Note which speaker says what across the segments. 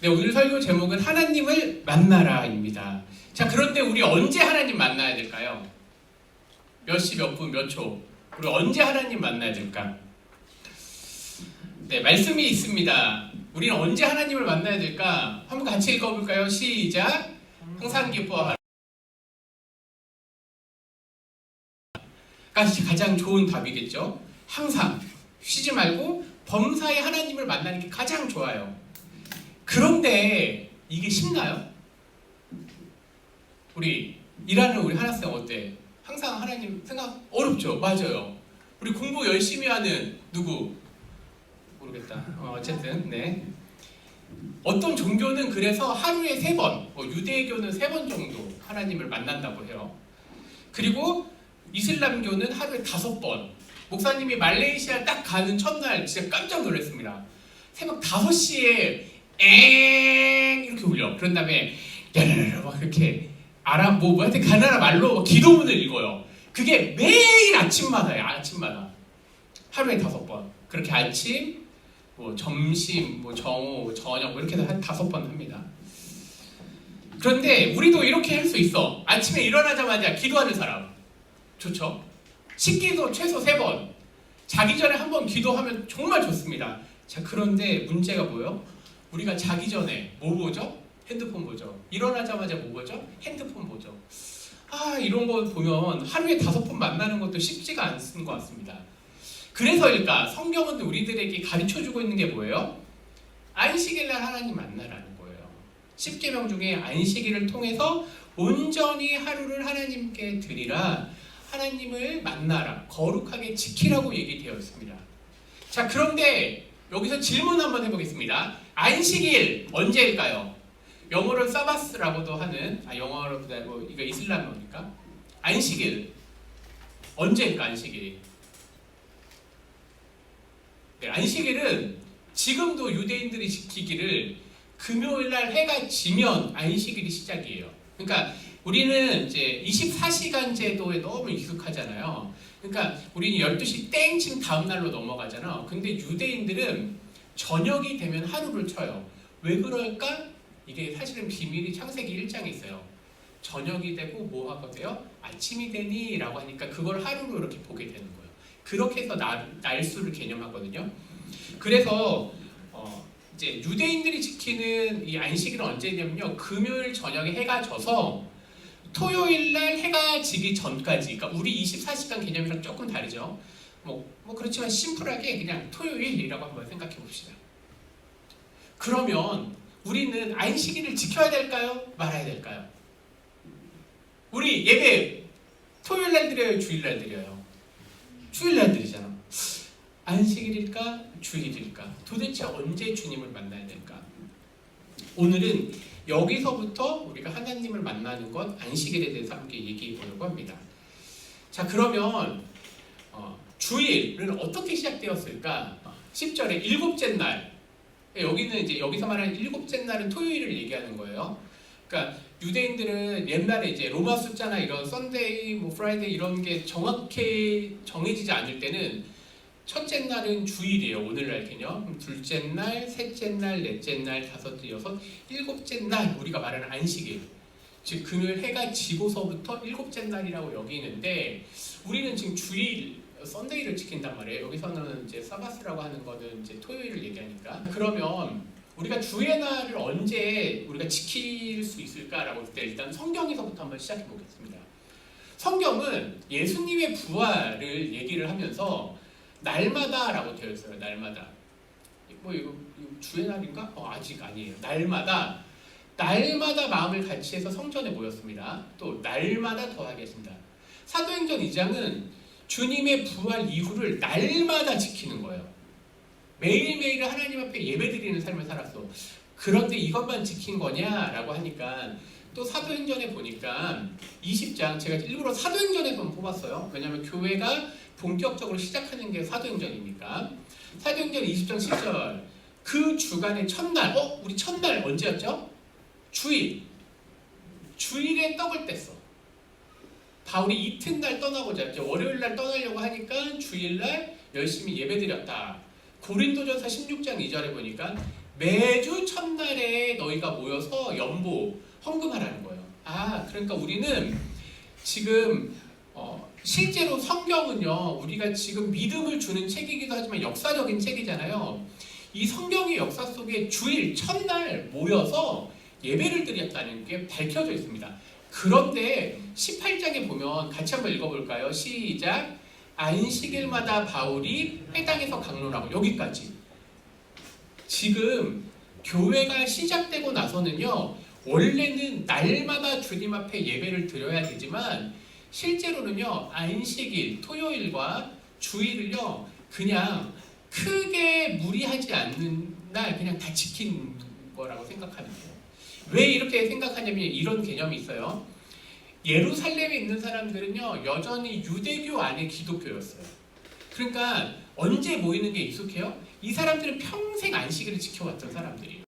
Speaker 1: 네, 오늘 설교 제목은 하나님을 만나라입니다. 자, 그런데 우리 언제 하나님 만나야 될까요? 몇 시, 몇 분, 몇 초? 우리 언제 하나님 만나야 될까? 네, 말씀이 있습니다. 우리는 언제 하나님을 만나야 될까? 한번 같이 읽어볼까요? 시작! 항상 기뻐하라. 가장 좋은 답이겠죠? 항상 쉬지 말고 범사에 하나님을 만나는 게 가장 좋아요. 그런데 이게 쉽나요? 우리 일하는 우리 하나쌤 어때? 항상 하나님 생각 어렵죠? 맞아요. 우리 공부 열심히 하는 누구? 모르겠다. 어쨌든 네. 어떤 종교는 그래서 하루에 3번, 유대교는 3번 정도 하나님을 만난다고 해요. 그리고 이슬람교는 하루에 5번. 목사님이 말레이시아 딱 가는 첫날 진짜 깜짝 놀랐습니다. 새벽 5시에 엥 이렇게 울려. 그런 다음에 야라라라 막 이렇게 하여튼 가나라 말로 기도문을 읽어요. 그게 매일 아침마다예요. 아침마다 하루에 5번. 그렇게 아침, 점심, 정오, 저녁 이렇게 해서 한 5번 합니다. 그런데 우리도 이렇게 할 수 있어. 아침에 일어나자마자 기도하는 사람 좋죠? 식기도 최소 3번. 자기 전에 한 번 기도하면 정말 좋습니다. 자, 그런데 문제가 뭐예요? 우리가 자기 전에 뭐 보죠? 핸드폰 보죠. 일어나자마자 뭐 보죠? 핸드폰 보죠. 이런 거 보면 하루에 5번 만나는 것도 쉽지가 않은 것 같습니다. 그래서일까? 성경은 우리들에게 가르쳐주고 있는 게 뭐예요? 안식일날 하나님 만나라는 거예요. 10계명 중에 안식일을 통해서 온전히 하루를 하나님께 드리라, 하나님을 만나라, 거룩하게 지키라고 얘기되어 있습니다. 자, 그런데 여기서 질문 한번 해보겠습니다. 안식일 언제일까요? 영어로 사바스라고도 하는, 영어로도 하고 이거 이슬람어니까 안식일 언제일까? 안식일이 네, 안식일은 지금도 유대인들이 지키기를 금요일날 해가 지면 안식일이 시작이에요. 그러니까 우리는 이제 24시간 제도에 너무 익숙하잖아요. 그러니까 우리는 12시 땡침 다음날로 넘어가잖아. 근데 유대인들은 저녁이 되면 하루를 쳐요. 왜 그럴까? 이게 사실은 비밀이 창세기 1장에 있어요. 저녁이 되고 뭐 하거든요? 아침이 되니? 라고 하니까 그걸 하루로 이렇게 보게 되는 거예요. 그렇게 해서 날수를 개념하거든요. 그래서 이제 유대인들이 지키는 이 안식일은 언제냐면요, 금요일 저녁에 해가 져서 토요일날 해가 지기 전까지. 그러니까 우리 24시간 개념이랑 조금 다르죠. 그렇지만 심플하게 그냥 토요일이라고 한번 생각해 봅시다. 그러면 우리는 안식일을 지켜야 될까요? 말아야 될까요? 우리 예배 토요일날 드려요? 주일날 드려요? 주일날 드리잖아. 안식일일까? 주일일까? 도대체 언제 주님을 만나야 될까? 오늘은 여기서부터 우리가 하나님을 만나는 것, 안식일에 대해서 함께 얘기해 보려고 합니다. 자, 그러면 주일은 어떻게 시작되었을까? 10절에 일곱째 날. 여기는 이제 여기서 말하는 일곱째 날은 토요일을 얘기하는 거예요. 그러니까 유대인들은 옛날에 이제 로마 숫자나 이런 썬데이, 프라이데이 이런 게 정확히 정해지지 않을 때는 첫째 날은 주일이에요. 오늘날 개념. 둘째 날, 셋째 날, 넷째 날, 다섯째, 여섯, 일곱째 날 우리가 말하는 안식일. 즉 금요일 해가 지고서부터 일곱째 날이라고 여기는데 우리는 지금 주일, 썬데이를 지킨단 말이에요. 여기서는 이제 사바스라고 하는 거는 이제 토요일을 얘기하니까. 그러면 우리가 주의 날을 언제 우리가 지킬 수 있을까라고 할 때 일단 성경에서부터 한번 시작해 보겠습니다. 성경은 예수님의 부활을 얘기를 하면서 날마다라고 되어 있어요. 날마다. 이거 주의 날인가? 아직 아니에요. 날마다 마음을 같이 해서 성전에 모였습니다. 또 날마다 더하게 하신다. 사도행전 2장은 주님의 부활 이후를 날마다 지키는 거예요. 매일매일 하나님 앞에 예배드리는 삶을 살았어. 그런데 이것만 지킨 거냐라고 하니까 또 사도행전에 보니까 20장, 제가 일부러 사도행전에서만 뽑았어요. 왜냐하면 교회가 본격적으로 시작하는 게 사도행전이니까. 사도행전 20장 10절, 그 주간의 첫날, 우리 첫날 언제였죠? 주일에 떡을 뗐어. 바울이 이튿날 떠나고자 했죠. 월요일날 떠나려고 하니까 주일날 열심히 예배드렸다. 고린도전서 16장 2절에 보니까 매주 첫날에 너희가 모여서 연보 헌금하라는 거예요. 그러니까 우리는 지금 실제로 성경은요, 우리가 지금 믿음을 주는 책이기도 하지만 역사적인 책이잖아요. 이 성경의 역사 속에 주일 첫날 모여서 예배를 드렸다는 게 밝혀져 있습니다. 그런데 18장에 보면 같이 한번 읽어볼까요? 시작. 안식일마다 바울이 회당에서 강론하고, 여기까지. 지금 교회가 시작되고 나서는요, 원래는 날마다 주님 앞에 예배를 드려야 되지만 실제로는요, 안식일, 토요일과 주일을요, 그냥 크게 무리하지 않는 날 그냥 다 지킨 거라고 생각하면 돼요. 왜 이렇게 생각하냐면 이런 개념이 있어요. 예루살렘에 있는 사람들은요, 여전히 유대교 안에 기독교였어요. 그러니까 언제 모이는 게 익숙해요? 이 사람들은 평생 안식일을 지켜왔던 사람들이에요.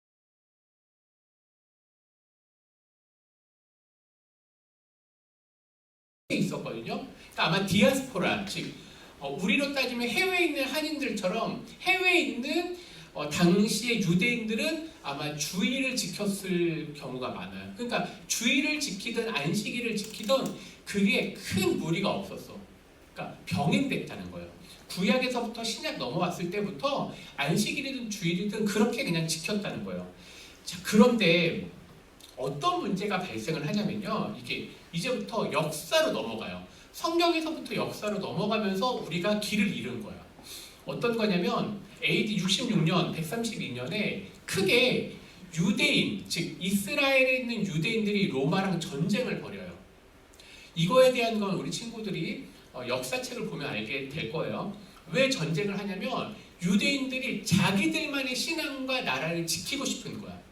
Speaker 1: 있었거든요. 그러니까 아마 디아스포라, 즉 우리로 따지면 해외에 있는 한인들처럼 해외에 있는 당시의 유대인들은 아마 주일을 지켰을 경우가 많아요. 그러니까 주일을 지키든 안식일을 지키든 그게 큰 무리가 없었어. 그러니까 병행됐다는 거예요. 구약에서부터 신약 넘어왔을 때부터 안식일이든 주일이든 그렇게 그냥 지켰다는 거예요. 자, 그런데 어떤 문제가 발생을 하냐면요, 이게 이제부터 역사로 넘어가요. 성경에서부터 역사로 넘어가면서 우리가 길을 잃은 거야. 어떤 거냐면 AD 66년, 132년에 크게 유대인, 즉 이스라엘에 있는 유대인들이 로마랑 전쟁을 벌여요. 이거에 대한 건 우리 친구들이 역사책을 보면 알게 될 거예요. 왜 전쟁을 하냐면 유대인들이 자기들만의 신앙과 나라를 지키고 싶은 거야.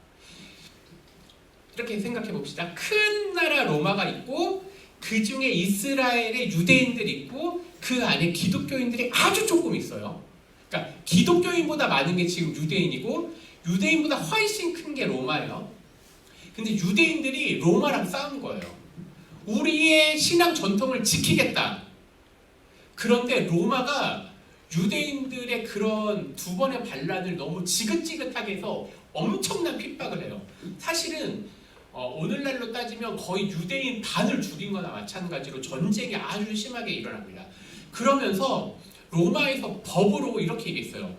Speaker 1: 이렇게 생각해 봅시다. 큰 나라 로마가 있고 그 중에 이스라엘의 유대인들이 있고 그 안에 기독교인들이 아주 조금 있어요. 그러니까 기독교인보다 많은 게 지금 유대인이고 유대인보다 훨씬 큰 게 로마예요. 근데 유대인들이 로마랑 싸운 거예요. 우리의 신앙 전통을 지키겠다. 그런데 로마가 유대인들의 그런 두 번의 반란을 너무 지긋지긋하게 해서 엄청난 핍박을 해요. 사실은 오늘날로 따지면 거의 유대인 반을 죽인 거나 마찬가지로 전쟁이 아주 심하게 일어납니다. 그러면서 로마에서 법으로 이렇게 얘기했어요.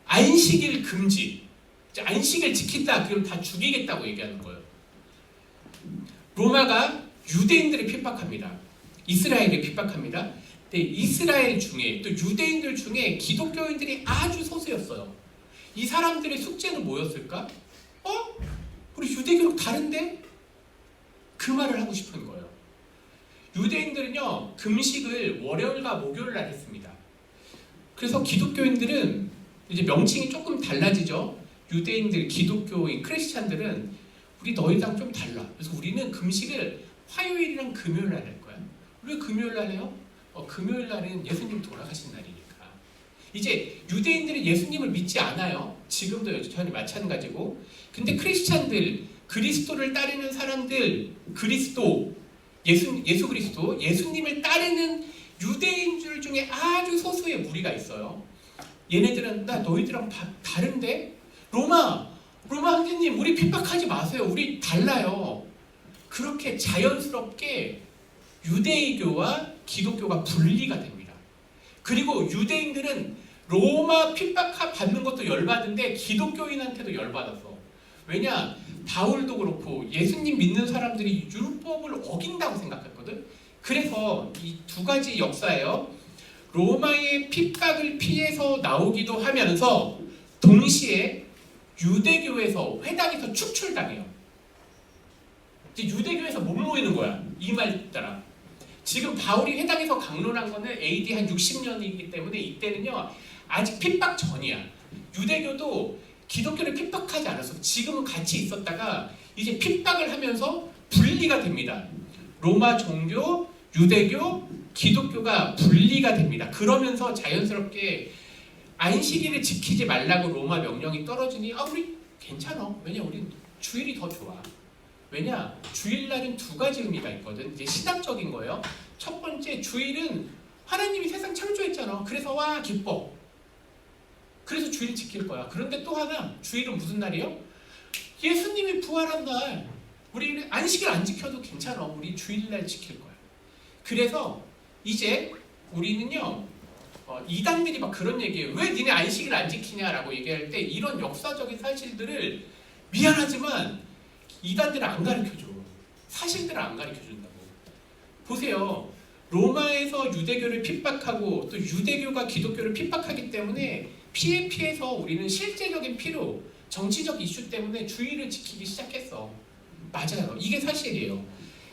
Speaker 1: 안식일 금지. 안식일 지킨다 그럼 다 죽이겠다고 얘기하는 거예요. 로마가 유대인들을 핍박합니다. 이스라엘을 핍박합니다. 근데 이스라엘 중에 또 유대인들 중에 기독교인들이 아주 소수였어요. 이 사람들의 숙제는 뭐였을까? 우리 유대교랑 다른데? 그 말을 하고 싶은 거예요. 유대인들은요, 금식을 월요일과 목요일 날 했습니다. 그래서 기독교인들은 이제 명칭이 조금 달라지죠. 유대인들, 기독교인, 크리스찬들은 우리 너희랑 좀 달라. 그래서 우리는 금식을 화요일이랑 금요일 날 할 거야. 왜 금요일 날 해요? 금요일 날은 예수님 돌아가신 날이니까. 이제 유대인들은 예수님을 믿지 않아요. 지금도 여전히 마찬가지고. 근데 크리스찬들, 그리스도를 따르는 사람들, 예수 그리스도, 예수님을 따르는 유대인들 중에 아주 소수의 무리가 있어요. 얘네들은 나 너희들랑 다른데? 로마 황제님 우리 핍박하지 마세요. 우리 달라요. 그렇게 자연스럽게 유대교와 기독교가 분리가 됩니다. 그리고 유대인들은 로마 핍박 받는 것도 열받은데 기독교인한테도 열받았어. 왜냐? 바울도 그렇고 예수님 믿는 사람들이 율법을 어긴다고 생각했거든. 그래서 이 두 가지 역사예요. 로마의 핍박을 피해서 나오기도 하면서 동시에 유대교에서 회당에서 축출당해요. 이제 유대교에서 못 모이는 거야. 이 말 따라. 지금 바울이 회당에서 강론한 거는 AD 한 60년이기 때문에 이때는요 아직 핍박 전이야. 유대교도 기독교를 핍박하지 않았어. 지금은 같이 있었다가 이제 핍박을 하면서 분리가 됩니다. 로마 종교, 유대교, 기독교가 분리가 됩니다. 그러면서 자연스럽게 안식일을 지키지 말라고 로마 명령이 떨어지니 우리 괜찮아. 왜냐 우린 주일이 더 좋아. 왜냐 주일날은 두 가지 의미가 있거든. 이제 신학적인 거예요. 첫 번째, 주일은 하나님이 세상 창조했잖아. 그래서 와 기뻐. 그래서 주일 지킬 거야. 그런데 또 하나, 주일은 무슨 날이에요? 예수님이 부활한 날. 우리 안식일 안 지켜도 괜찮아. 우리 주일날 지킬 거야. 그래서 이제 우리는요, 이단들이 막 그런 얘기해요. 왜 니네 안식일 안 지키냐라고 얘기할 때 이런 역사적인 사실들을 미안하지만 이단들은 안 가르쳐줘. 사실들을 안 가르쳐준다고. 보세요. 로마에서 유대교를 핍박하고 또 유대교가 기독교를 핍박하기 때문에 피해서 우리는 실제적인 필요, 정치적 이슈 때문에 주의를 지키기 시작했어. 맞아요. 이게 사실이에요.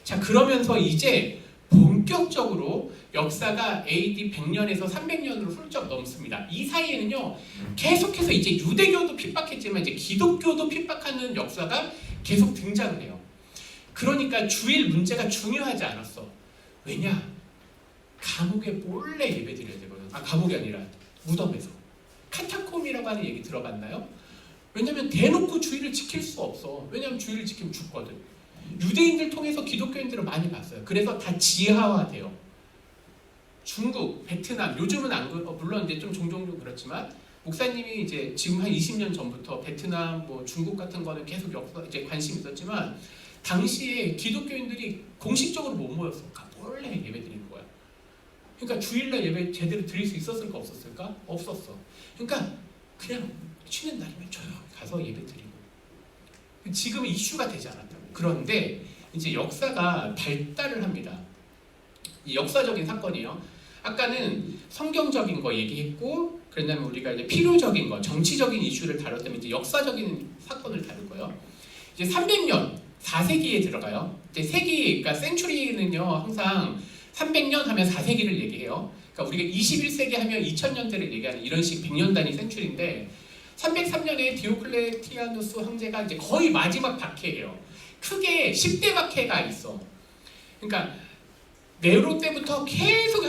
Speaker 1: 자, 그러면서 이제 본격적으로 역사가 AD 100년에서 300년으로 훌쩍 넘습니다. 이 사이에는요, 계속해서 이제 유대교도 핍박했지만 이제 기독교도 핍박하는 역사가 계속 등장을 해요. 그러니까 주일 문제가 중요하지 않았어. 왜냐? 감옥에 몰래 예배 드려야 되거든. 감옥이 아니라 무덤에서. 카타콤이라고 하는 얘기 들어봤나요? 왜냐면 대놓고 주일을 지킬 수 없어. 왜냐면 주일을 지키면 죽거든. 유대인들 통해서 기독교인들을 많이 봤어요. 그래서 다 지하화돼요. 중국, 베트남, 요즘은 안 물론 이제 좀 종종 그렇지만 목사님이 이제 지금 한 20년 전부터 베트남, 뭐 중국 같은 거는 계속 이제 관심이 있었지만 당시에 기독교인들이 공식적으로 못 모였어. 몰래 예배 드리는 거야. 그러니까 주일날 예배 제대로 드릴 수 있었을까 없었을까? 없었어. 그러니까 그냥 쉬는 날이면 조용히 가서 예배 드리고. 지금 이슈가 되지 않았다고. 그런데 이제 역사가 발달을 합니다. 이 역사적인 사건이요. 아까는 성경적인 거 얘기했고, 그다음에 우리가 이제 필요적인 거, 정치적인 이슈를 다뤘다면 이제 역사적인 사건을 다룰 거예요. 이제 300년, 4세기에 들어가요. 이제 세기, 그러니까 센추리는요, 항상 300년 하면 4세기를 얘기해요. 그러니까 우리가 21세기 하면 2000년대를 얘기하는 이런 식 100년 단위 센추리인데 303년에 디오클레티아누스 황제가 이제 거의 마지막 박해예요. 크게 10대 박해가 있어. 그러니까 네로 때부터 계속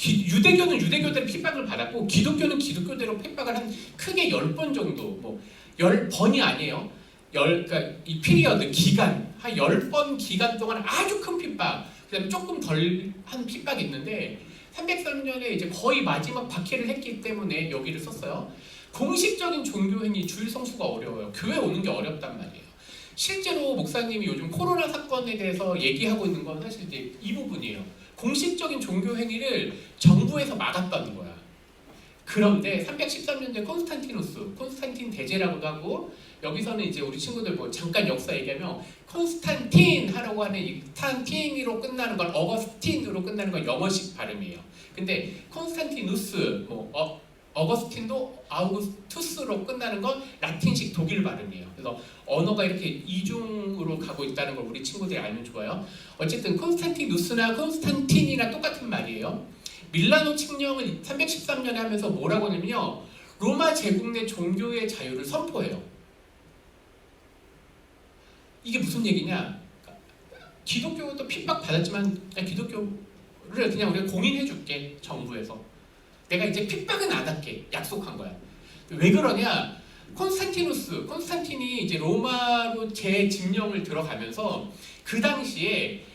Speaker 1: 유대교는 유대교대로 핍박을 받았고 기독교는 기독교대로 핍박을 한 크게 10번 정도, 뭐 10번이 아니에요. 그러니까 이 피리어드 기간 한 10번 기간 동안 아주 큰 핍박, 그다음에 조금 덜 한 핍박이 있는데 303년에 이제 거의 마지막 박해를 했기 때문에 여기를 썼어요. 공식적인 종교행위 주일 성수가 어려워요. 교회 오는 게 어렵단 말이에요. 실제로 목사님이 요즘 코로나 사건에 대해서 얘기하고 있는 건 사실 이제 이 부분이에요. 공식적인 종교행위를 정부에서 막았다는 거야. 그런데 313년대 콘스탄틴 대제라고도 하고, 여기서는 이제 우리 친구들 뭐 잠깐 역사 얘기하면 콘스탄틴 하라고 하는 이 탄틴으로 끝나는 건 어거스틴으로 끝나는 건 영어식 발음이에요. 근데 콘스탄티누스, 어거스틴도 아우구스투스로 끝나는 건 라틴식 독일 발음이에요. 그래서 언어가 이렇게 이중으로 가고 있다는 걸 우리 친구들이 알면 좋아요. 어쨌든 콘스탄티누스나 콘스탄틴이나 똑같은 말이에요. 밀라노 칙령을 313년에 하면서 뭐라고 하냐면요, 로마 제국 내 종교의 자유를 선포해요. 이게 무슨 얘기냐? 기독교도 핍박받았지만 기독교를 그냥 우리가 공인해줄게, 정부에서. 내가 이제 핍박은 안 할게, 약속한 거야. 왜 그러냐? 콘스탄틴이 이제 로마로 재짐령을 들어가면서 그 당시에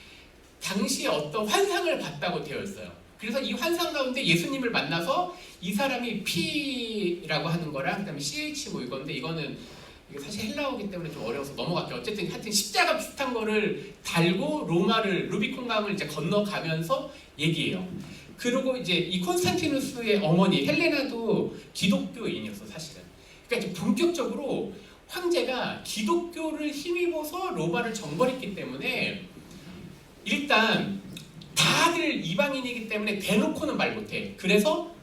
Speaker 1: 어떤 환상을 봤다고 되어 있어요. 그래서 이 환상 가운데 예수님을 만나서 이 사람이 P라고 하는 거랑 그다음에 CH 뭐 이건데, 이거는 이게 사실 헬라어기 때문에 좀 어려워서 넘어갈게요. 어쨌든 하여튼 십자가 비슷한 거를 달고 로마를 루비콘 강을 이제 건너가면서 얘기해요. 그리고 이제 이 콘스탄티누스의 어머니 헬레나도 기독교인이었어, 사실은. 그러니까 이제 본격적으로 황제가 기독교를 힘입어서 로마를 정벌했기 때문에 일단 다들 이방인이기 때문에 대놓고는 말 못해. 그래서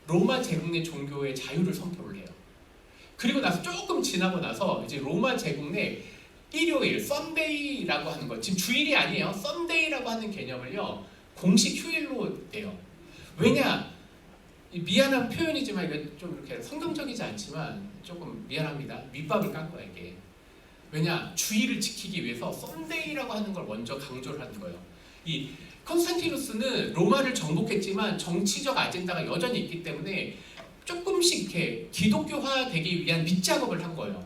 Speaker 1: 로마 제국 내 종교의 자유를 선포를 해요. 그리고 나서 조금 지나고 나서 이제 로마 제국 내 일요일, 썬데이라고 하는 거, 지금 주일이 아니에요. 썬데이라고 하는 개념을요, 공식 휴일로 내요. 왜냐? 미안한 표현이지만 이게 좀 이렇게 성경적이지 않지만 조금 미안합니다. 밑밥을 깐 거야, 이게. 왜냐? 주일을 지키기 위해서 썬데이라고 하는 걸 먼저 강조를 하는 거예요. 이 콘스탄티누스는 로마를 정복했지만 정치적 아젠다가 여전히 있기 때문에 조금씩 이렇게 기독교화 되기 위한 밑작업을 한 거예요.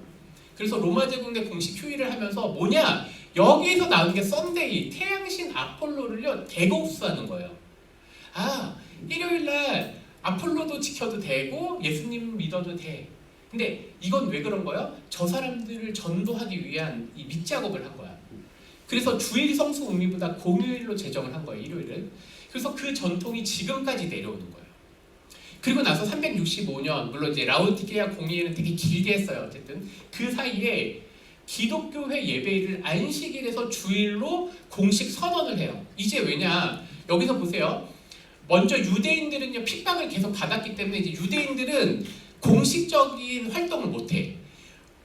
Speaker 1: 그래서 로마 제국 내 공식 휴일을 하면서 뭐냐? 여기에서 나오는 게 썬데이, 태양신 아폴로를요 대거 흡수하는 거예요. 일요일날 아폴로도 지켜도 되고 예수님 믿어도 돼. 근데 이건 왜 그런 거예요? 저 사람들을 전도하기 위한 이 밑작업을 한 거야. 그래서 주일 성수 의미보다 공휴일로 제정을 한 거예요. 일요일을. 그래서 그 전통이 지금까지 내려오는 거예요. 그리고 나서 365년 물론 이제 라오디게아 공의회는 되게 길게 했어요. 어쨌든 그 사이에 기독교회 예배를 안식일에서 주일로 공식 선언을 해요. 이제 왜냐? 여기서 보세요. 먼저 유대인들은요 핍박을 계속 받았기 때문에 이제 유대인들은 공식적인 활동을 못해.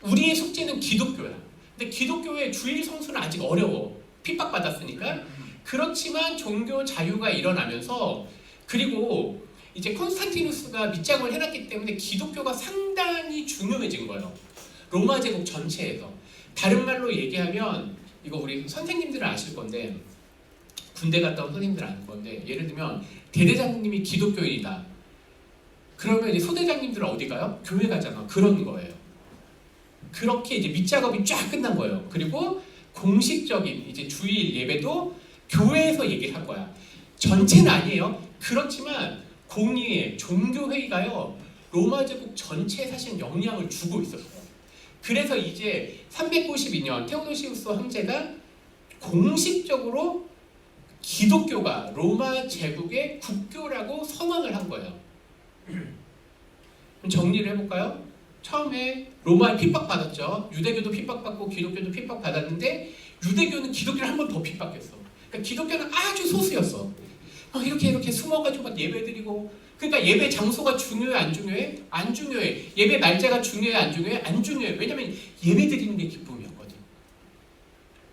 Speaker 1: 우리의 숙제는 기독교야. 근데 기독교의 주일 성수는 아직 어려워. 핍박받았으니까. 그렇지만 종교 자유가 일어나면서 그리고 이제 콘스탄티누스가 밑작을 해놨기 때문에 기독교가 상당히 중요해진 거예요. 로마 제국 전체에서. 다른 말로 얘기하면 이거 우리 선생님들은 아실 건데 군대 갔다 온 선생님들은 아실 건데 예를 들면 대대장님이 기독교인이다. 그러면 이제 소대장님들은 어디 가요? 교회 가잖아. 그런 거예요. 그렇게 이제 밑작업이 쫙 끝난 거예요. 그리고 공식적인 이제 주일 예배도 교회에서 얘기를 한 거야. 전체는 아니에요. 그렇지만 공의회, 종교회의가요 로마 제국 전체에 사실 영향을 주고 있었어요. 그래서 이제 392년 테오도시우스 황제가 공식적으로 기독교가 로마 제국의 국교라고 선언을 한 거예요. 그럼 정리를 해볼까요? 처음에 로마에 핍박받았죠. 유대교도 핍박받고 기독교도 핍박받았는데 유대교는 기독교를 한 번 더 핍박했어. 그러니까 기독교는 아주 소수였어. 이렇게 숨어가지고 막 예배드리고 그러니까 예배 장소가 중요해 안 중요해? 안 중요해. 예배 날짜가 중요해 안 중요해? 안 중요해. 왜냐면 예배 드리는 게 기쁨이었거든.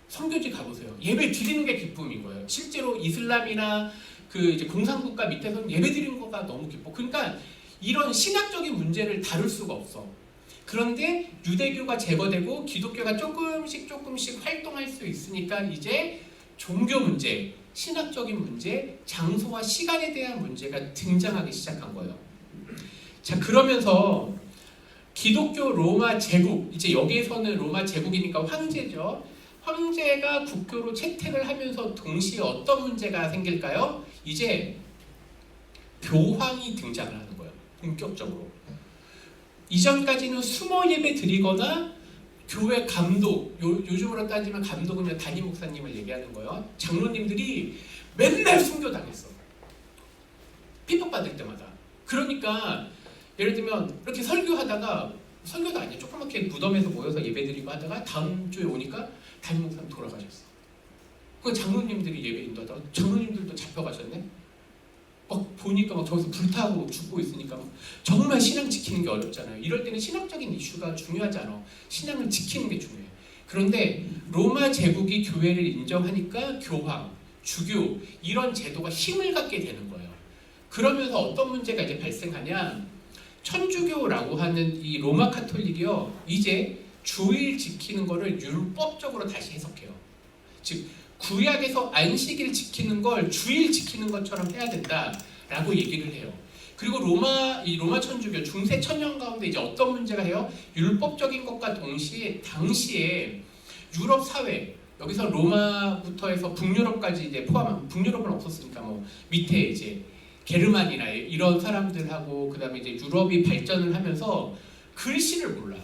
Speaker 1: 선교지 가보세요. 예배 드리는 게 기쁨인 거예요. 실제로 이슬람이나 그 이제 공산국가 밑에서는 예배 드리는 거가 너무 기뻐. 그러니까 이런 신학적인 문제를 다룰 수가 없어. 그런데 유대교가 제거되고 기독교가 조금씩 활동할 수 있으니까 이제 종교 문제, 신학적인 문제, 장소와 시간에 대한 문제가 등장하기 시작한 거예요. 자, 그러면서 기독교 로마 제국, 이제 여기에서는 로마 제국이니까 황제죠. 황제가 국교로 채택을 하면서 동시에 어떤 문제가 생길까요? 이제 교황이 등장을 하는 거예요. 본격적으로. 이전까지는 숨어 예배 드리거나 교회 감독, 요즘으로 따지면 감독은 담임 목사님을 얘기하는 거예요. 장로님들이 맨날 순교당했어. 핍박받을 때마다. 그러니까 예를 들면 이렇게 설교하다가 설교도 아니야. 조그맣게 무덤에서 모여서 예배드리고 하다가 다음 주에 오니까 담임 목사님 돌아가셨어. 그 장로님들이 예배 인도하다가 장로님들도 잡혀가셨네. 막 보니까 막 저기서 불타고 죽고 있으니까 막 정말 신앙 지키는 게 어렵잖아요. 이럴 때는 신학적인 이슈가 중요하지 않아. 신앙을 지키는 게 중요해. 그런데 로마 제국이 교회를 인정하니까 교황, 주교 이런 제도가 힘을 갖게 되는 거예요. 그러면서 어떤 문제가 이제 발생하냐? 천주교라고 하는 이 로마 카톨릭이요 이제 주일 지키는 거를 율법적으로 다시 해석해요. 즉 구약에서 안식일 지키는 걸 주일 지키는 것처럼 해야 된다라고 얘기를 해요. 그리고 로마 천주교 중세 천년 가운데 이제 어떤 문제가 해요? 율법적인 것과 동시에 당시에 유럽 사회 여기서 로마부터 해서 북유럽까지 이제 포함한 북유럽은 없었으니까 뭐 밑에 이제 게르만이나 이런 사람들하고 그다음에 이제 유럽이 발전을 하면서 글씨를 몰라.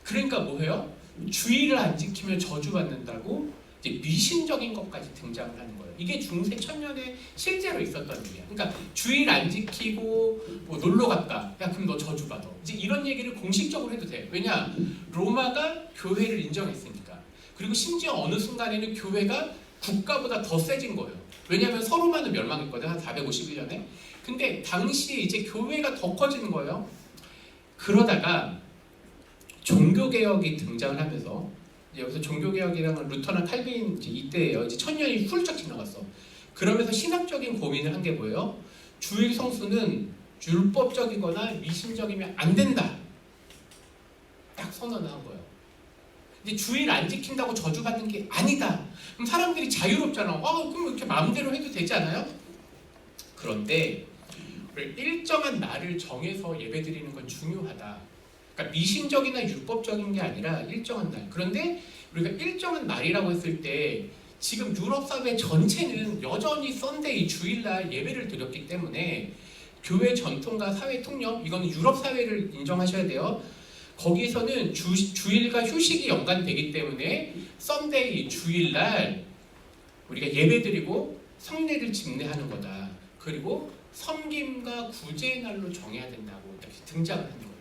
Speaker 1: 그러니까 뭐해요? 주일을 안 지키면 저주받는다고 이제 미신적인 것까지 등장을 하는 거예요. 이게 중세 천년에 실제로 있었던 일이야. 그러니까 주일 안 지키고 뭐 놀러 갔다. 야 그럼 너 저주받아. 이제 이런 얘기를 공식적으로 해도 돼. 왜냐? 로마가 교회를 인정했으니까. 그리고 심지어 어느 순간에는 교회가 국가보다 더 세진 거예요. 왜냐하면 서로만은 멸망했거든. 한 451년에. 근데 당시에 이제 교회가 더 커지는 거예요. 그러다가 종교개혁이 등장을 하면서 여기서 종교개혁이랑은 루터나 칼빈 이때예요. 이제 1000년이 훌쩍 지나갔어. 그러면서 신학적인 고민을 한 게 뭐예요? 주일 성수는 율법적이거나 미신적이면 안 된다. 딱 선언을 한 거예요. 이제 주일 안 지킨다고 저주받는 게 아니다. 그럼 사람들이 자유롭잖아. 그럼 이렇게 마음대로 해도 되지 않아요? 그런데 일정한 날을 정해서 예배드리는 건 중요하다. 그러니까 미신적이나 율법적인 게 아니라 일정한 날. 그런데 우리가 일정한 날이라고 했을 때 지금 유럽 사회 전체는 여전히 썬데이 주일날 예배를 드렸기 때문에 교회 전통과 사회 통념, 이거는 유럽 사회를 인정하셔야 돼요. 거기서는 주일과 휴식이 연관되기 때문에 썬데이, 주일날 우리가 예배드리고 성례를 집례하는 거다. 그리고 섬김과 구제의 날로 정해야 된다고 이렇게 등장을 하는 거예요.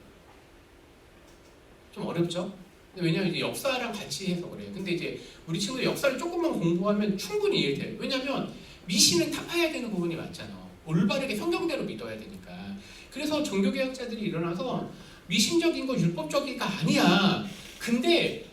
Speaker 1: 좀 어렵죠? 왜냐하면 이제 역사랑 같이 해서 그래요. 근데 이제 우리 친구들 역사를 조금만 공부하면 충분히 이해돼요. 왜냐하면 미신은 타파해야 되는 부분이 많잖아. 올바르게 성경대로 믿어야 되니까. 그래서 종교개혁자들이 일어나서 미신적인 거 율법적인가 아니야. 근데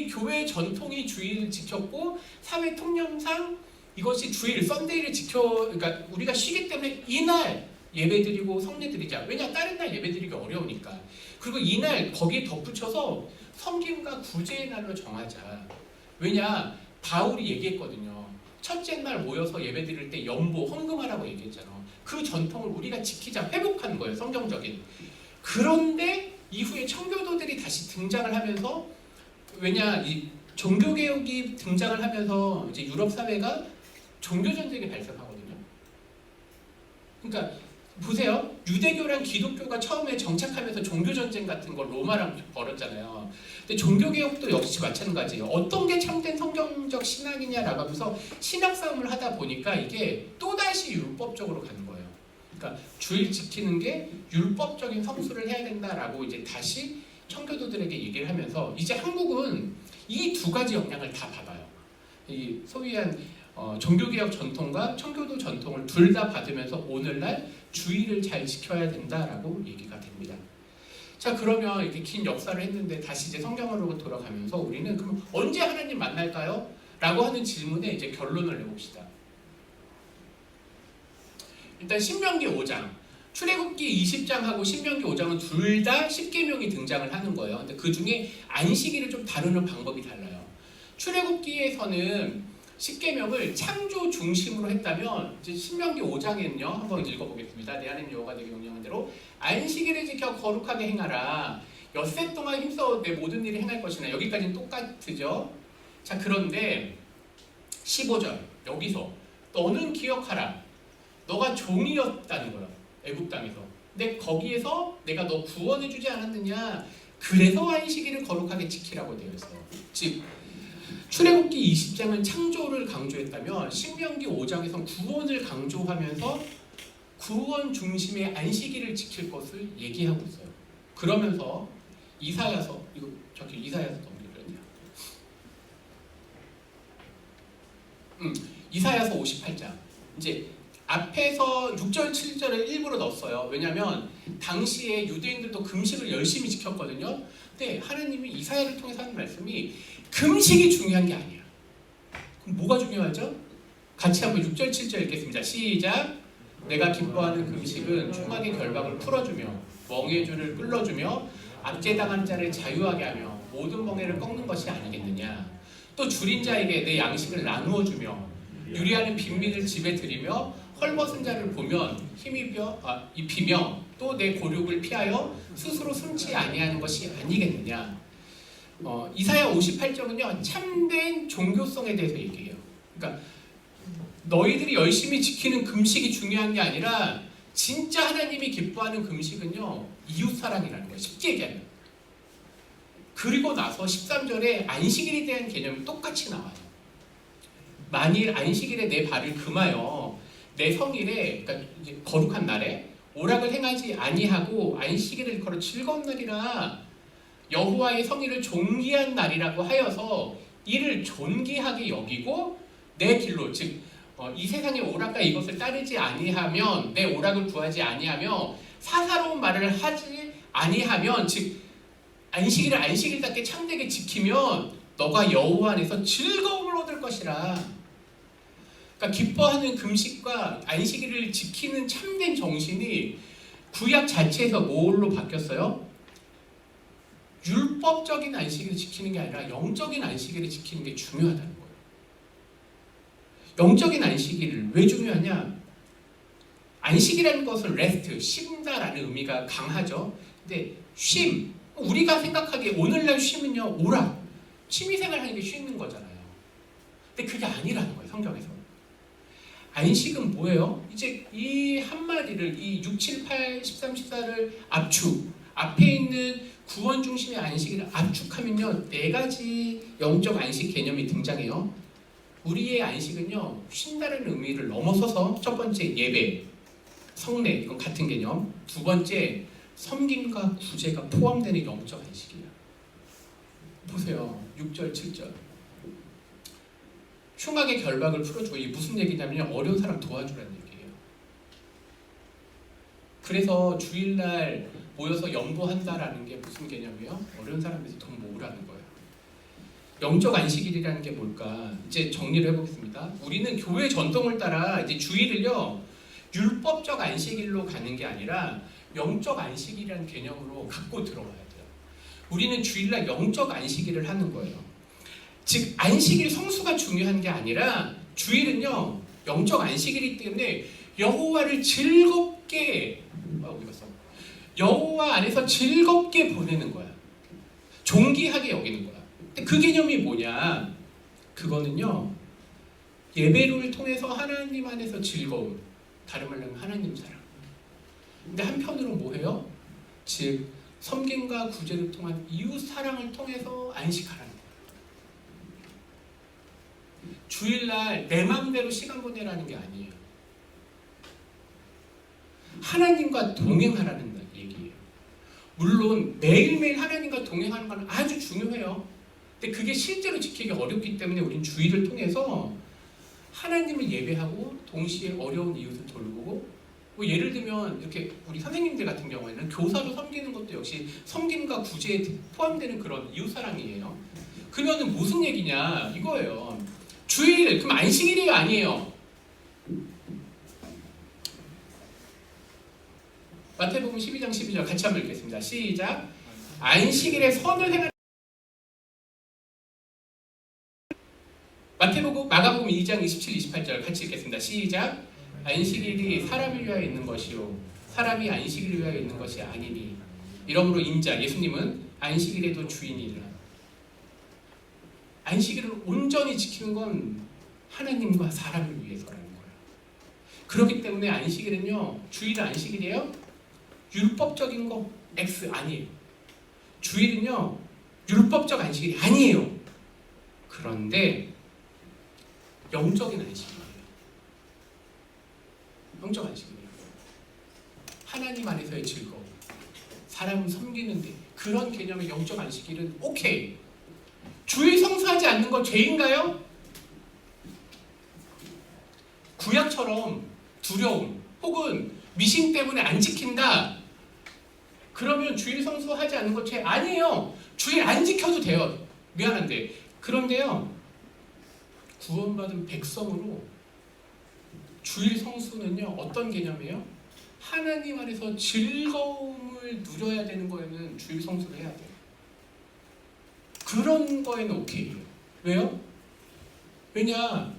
Speaker 1: 교회 전통이 주일을 지켰고 사회 통념상 이것이 주일, 썬데이를 그러니까 우리가 쉬기 때문에 이날 예배드리고 성례드리자. 왜냐 다른 날 예배드리기 어려우니까. 그리고 이날 거기에 덧붙여서 섬김과 구제의 날로 정하자. 왜냐 바울이 얘기했거든요. 첫째 날 모여서 예배드릴 때 연보, 헌금하라고 얘기했잖아. 그 전통을 우리가 지키자, 회복한 거예요. 성경적인. 그런데 이후에 청교도들이 다시 등장을 하면서 왜냐 이 종교개혁이 등장을 하면서 이제 유럽 사회가 종교전쟁이 발생하거든요. 그러니까 보세요. 유대교랑 기독교가 처음에 정착하면서 종교전쟁 같은 걸 로마랑 벌였잖아요. 근데 종교개혁도 역시 마찬가지예요. 어떤 게 참된 성경적 신앙이냐라고 하면서 신학 싸움을 하다 보니까 이게 또다시 율법적으로 가는 거예요. 그러니까 주일 지키는 게 율법적인 성수를 해야 된다라고 이제 다시 청교도들에게 얘기를 하면서 이제 한국은 이 두 가지 영향을 다 받아요. 이 소위한 종교개혁 전통과 청교도 전통을 둘 다 받으면서 오늘날 주일을 잘 지켜야 된다라고 얘기가 됩니다. 자, 그러면 이렇게 긴 역사를 했는데 다시 이제 성경으로 돌아가면서 우리는 그럼 언제 하나님 만날까요? 라고 하는 질문에 이제 결론을 내봅시다. 일단 신명기 5장, 출애굽기 20장하고 신명기 5장은 둘 다 십계명이 등장을 하는 거예요. 근데 그 중에 안식일을 좀 다루는 방법이 달라요. 출애굽기에서는 십계명을 창조 중심으로 했다면 이제 신명기 5장에는요. 한번 읽어보겠습니다. 내 하나님 여호와가 내게 명령한 대로 안식일을 지켜 거룩하게 행하라. 엿새 동안 힘써 내 모든 일을 행할 것이나. 여기까지는 똑같죠. 자, 그런데 15절 여기서 너는 기억하라. 너가 종이었다는 거야. 애굽 땅에서. 근데 거기에서 내가 너 구원해주지 않았느냐. 그래서 안식일을 거룩하게 지키라고 되어 있어요. 즉 출애굽기 20장은 창조를 강조했다면 신명기 5장에서는 구원을 강조하면서 구원 중심의 안식일을 지킬 것을 얘기하고 있어요. 그러면서 이사야서, 이거 저기 이사야서 넘기거든요. 이사야서 58장. 이제 앞에서 6절, 7절을 일부러 넣었어요. 왜냐하면 당시에 유대인들도 금식을 열심히 지켰거든요. 근데 하나님이 이사야를 통해서 하는 말씀이 금식이 중요한 게 아니야. 그럼 뭐가 중요하죠? 같이 한번 6절, 7절 읽겠습니다. 시작! 내가 기뻐하는 금식은 총각의 결박을 풀어주며 멍에의 줄을 끌어주며 압제당한 자를 자유하게 하며 모든 멍에를 꺾는 것이 아니겠느냐. 또 줄인 자에게 내 양식을 나누어 주며 유리하는 빈민을 집에 들이며 헐벗은 자를 보면 입히며 또 내 고륙을 피하여 스스로 숨지 아니하는 것이 아니겠느냐. 이사야 58장은요 참된 종교성에 대해서 얘기해요. 그러니까 너희들이 열심히 지키는 금식이 중요한 게 아니라 진짜 하나님이 기뻐하는 금식은요 이웃사랑이라는 거예요. 쉽게 얘기하면. 그리고 나서 13절에 안식일에 대한 개념이 똑같이 나와요. 만일 안식일에 내 발을 금하여 내 성일에, 그러니까 이제 거룩한 날에 오락을 행하지 아니하고 안식일을 걸어 즐거운 날이라 여호와의 성일을 존귀한 날이라고 하여서 이를 존귀하게 여기고 내 길로, 즉 이 세상의 오락과 이것을 따르지 아니하면, 내 오락을 구하지 아니하며 사사로운 말을 하지 아니하면, 즉 안식일을 안식일답게 참되게 지키면 너가 여호와 안에서 즐거움을 얻을 것이라. 그러니까 기뻐하는 금식과 안식일을 지키는 참된 정신이 구약 자체에서 뭘로 바뀌었어요? 율법적인 안식일을 지키는 게 아니라 영적인 안식일을 지키는 게 중요하다는 거예요. 영적인 안식일을 왜 중요하냐? 안식이라는 것은 레스트, 쉰다라는 의미가 강하죠. 근데 쉼, 우리가 생각하기에 오늘날 쉼은요 오락, 취미생활 하는 게 쉬는 거잖아요. 근데 그게 아니라는 거예요. 성경에서 안식은 뭐예요? 이제 이 한마디를 이 6, 7, 8, 13, 14를 압축, 앞에 있는 구원 중심의 안식을 압축하면요, 네 가지 영적 안식 개념이 등장해요. 우리의 안식은요, 쉰다는 의미를 넘어서서 첫 번째 예배, 성례, 이건 같은 개념. 두 번째 섬김과 구제가 포함되는 영적 안식이에요. 보세요. 6절, 7절. 흉악의 결박을 풀어주고, 이게 무슨 얘기냐면 어려운 사람 도와주라는 얘기예요. 그래서 주일날 모여서 연보한다라는 게 무슨 개념이에요? 어려운 사람에서 돈 모으라는 거예요. 영적 안식일이라는 게 뭘까? 이제 정리를 해보겠습니다. 우리는 교회 전통을 따라 이제 주일을요, 율법적 안식일로 가는 게 아니라 영적 안식일이라는 개념으로 갖고 들어와야 돼요. 우리는 주일날 영적 안식일을 하는 거예요. 즉 안식일 성수가 중요한 게 아니라 주일은요, 영적 안식일이기 때문에 여호와를 즐겁게 여호와 안에서 즐겁게 보내는 거야. 존귀하게 여기는 거야. 근데 그 개념이 뭐냐? 그거는요, 예배를 통해서 하나님 안에서 즐거움, 다른 말로 하면 하나님 사랑. 근데 한편으로 뭐해요? 즉 섬김과 구제를 통한 이웃 사랑을 통해서 안식하라는 거예요. 주일날 내 마음대로 시간 보내라는 게 아니에요. 하나님과 동행하라는 얘기예요. 물론 매일매일 하나님과 동행하는 건 아주 중요해요. 근데 그게 실제로 지키기 어렵기 때문에 우린 주일을 통해서 하나님을 예배하고 동시에 어려운 이웃을 돌보고, 뭐 예를 들면 이렇게 우리 선생님들 같은 경우에는 교사로 섬기는 것도 역시 섬김과 구제에 포함되는 그런 이웃사랑이에요. 그러면 무슨 얘기냐 이거예요. 주일, 그럼 안식일이 아니에요. 마태복음 12장 12절 같이 한번 읽겠습니다. 시작. 안식일에 선을 행하는, 마가복음 2장 27, 28절 같이 읽겠습니다. 시작. 안식일이 사람을 위하여 있는 것이요 사람이 안식일을 위하여 있는 것이 아니니 이러므로 인자, 예수님은 안식일에도 주인이라. 안식일을 온전히 지키는 건 하나님과 사람을 위해서라는 거예요. 그렇기 때문에 안식일은요, 주일은 안식일이에요? 율법적인 거 X 아니에요. 주일은요, 율법적 안식일이 아니에요. 그런데 영적인 안식일이에요. 영적 안식일이에요. 하나님 안에서의 즐거움, 사람을 섬기는데 그런 개념의 영적 안식일은 오케이. 주일 성수하지 않는 건 죄인가요? 구약처럼 두려움 혹은 미신 때문에 안 지킨다, 그러면 주일 성수하지 않는 건 죄 아니에요. 주일 안 지켜도 돼요. 미안한데. 그런데요, 구원받은 백성으로 주일 성수는요, 어떤 개념이에요? 하나님 안에서 즐거움을 누려야 되는 거에는 주일 성수를 해야 돼요. 그런 거에는 오케이예요. 왜요? 왜냐,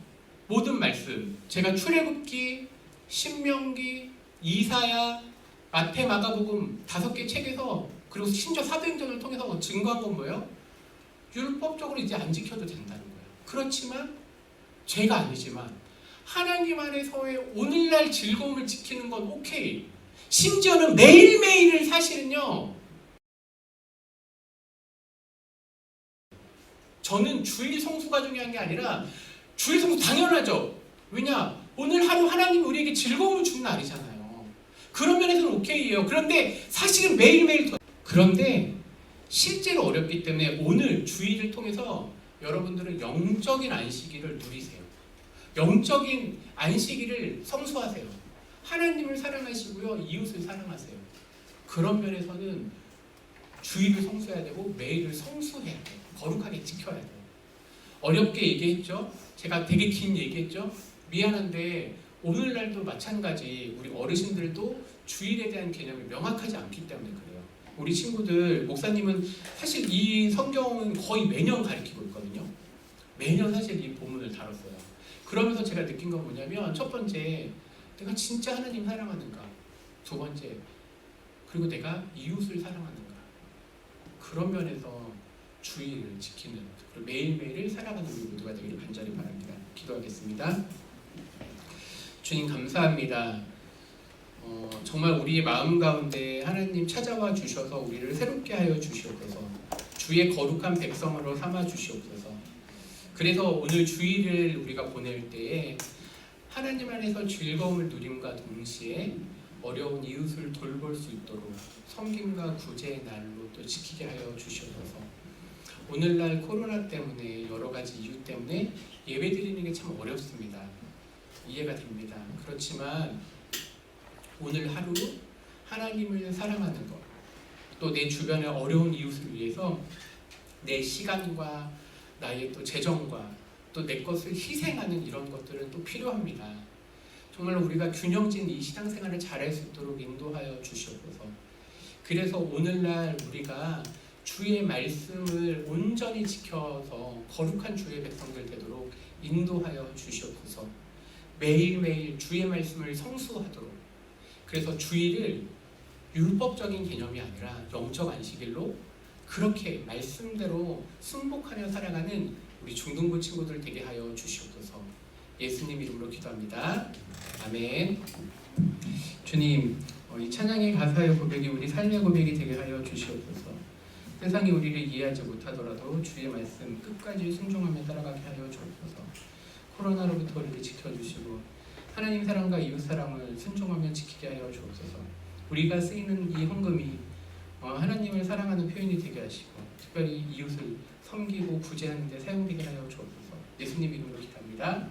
Speaker 1: 모든 말씀, 제가 출애굽기, 신명기, 이사야, 마태, 마가복음 5개 책에서, 그리고 심지어 사도행전을 통해서 증거한 건 뭐예요? 율법적으로 이제 안 지켜도 된다는 거예요. 그렇지만 죄가 아니지만 하나님 안에서의 오늘날 즐거움을 지키는 건 오케이. 심지어는 매일매일을 사실은요, 저는 주일 성수가 중요한 게 아니라, 주일 성수 당연하죠. 왜냐? 오늘 하루 하나님이 우리에게 즐거움을 주는 날이잖아요. 그런 면에서는 오케이예요. 그런데 사실은 매일매일 그런데 실제로 어렵기 때문에 오늘 주일을 통해서 여러분들은 영적인 안식일을 누리세요. 영적인 안식일을 성수하세요. 하나님을 사랑하시고요, 이웃을 사랑하세요. 그런 면에서는 주일을 성수해야 되고 매일을 성수해야 돼요. 거룩하게 지켜야 돼요. 어렵게 얘기했죠. 제가 되게 긴 얘기했죠. 미안한데 오늘날도 마찬가지 우리 어르신들도 주일에 대한 개념이 명확하지 않기 때문에 그래요. 우리 친구들, 목사님은 사실 이 성경은 거의 매년 가르치고 있거든요. 매년 사실 이 본문을 다뤘어요. 그러면서 제가 느낀 건 뭐냐면, 첫 번째, 내가 진짜 하나님 사랑하는가? 두 번째, 그리고 내가 이웃을 사랑하는가? 그런 면에서 주일을 지키는, 그리고 매일매일을 살아가는 우리 모두가 되기를 간절히 바랍니다. 기도하겠습니다. 주님 감사합니다. 정말 우리의 마음 가운데 하나님 찾아와 주셔서 우리를 새롭게 하여 주시옵소서. 주의 거룩한 백성으로 삼아 주시옵소서. 그래서 오늘 주일을 우리가 보낼 때에 하나님 안에서 즐거움을 누림과 동시에 어려운 이웃을 돌볼 수 있도록 섬김과 구제의 날로 또 지키게 하여 주시옵소서. 오늘날 코로나 때문에 여러 가지 이유 때문에 예배 드리는 게 참 어렵습니다. 이해가 됩니다. 그렇지만 오늘 하루 하나님을 사랑하는 것, 또 내 주변의 어려운 이웃을 위해서 내 시간과 나의 또 재정과 또 내 것을 희생하는 이런 것들은 또 필요합니다. 정말 우리가 균형진 이 신앙생활을 잘할 수 있도록 인도하여 주시옵소서. 그래서 오늘날 우리가 주의 말씀을 온전히 지켜서 거룩한 주의 백성들 되도록 인도하여 주시옵소서. 매일매일 주의 말씀을 성수하도록, 그래서 주일을 율법적인 개념이 아니라 영적 안식일로 그렇게 말씀대로 승복하며 살아가는 우리 중등부 친구들 되게 하여 주시옵소서. 예수님 이름으로 기도합니다. 아멘. 주님, 이 찬양의 가사의 고백이 우리 삶의 고백이 되게 하여 주시옵소서. 세상이 우리를 이해하지 못하더라도 주의 말씀 끝까지 순종하며 따라가게 하여 주옵소서. 코로나로부터 우리를 지켜주시고 하나님 사랑과 이웃 사랑을 순종하며 지키게 하여 주옵소서. 우리가 쓰이는 이 헌금이 하나님을 사랑하는 표현이 되게 하시고 특별히 이웃을 섬기고 구제하는 데 사용되게 하여 주옵소서. 예수님 이름으로 기도합니다.